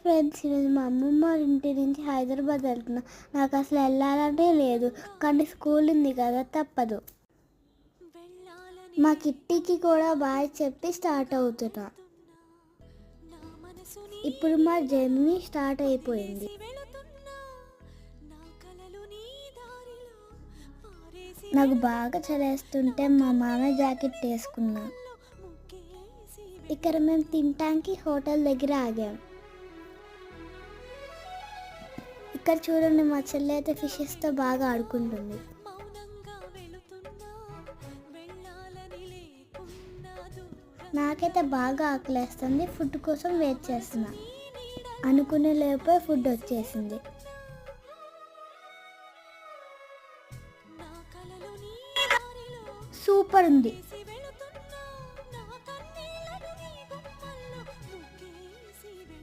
Friends, ఈరోజు మా అమ్మమ్మ వాళ్ళ ఇంటి నుంచి హైదరాబాద్ వెళ్తున్నా. నాకు అసలు వెళ్ళాలంటే లేదు, కానీ స్కూల్ ఉంది కదా తప్పదు. మా కిట్టీకి కూడా బాయ్ చెప్పి స్టార్ట్ అవుతున్నా. ఇప్పుడు మా జర్నీ స్టార్ట్ అయిపోయింది. నాకు బాగా చలేస్తుంటే మా మామయ్య జాకెట్ వేసుకున్నా. ఇక్కడ మేము తినటానికి హోటల్ దగ్గర ఆగాం. ఇక్కడ చూడండి, మా చెల్లి అయితే ఫిషెస్తో బాగా ఆడుకుంటుంది. నాకైతే బాగా ఆకలేస్తుంది. ఫుడ్ కోసం వెయిట్ చేస్తున్నా. అనుకునే లోపే ఫుడ్ వచ్చేసింది. సూపర్ ఉంది.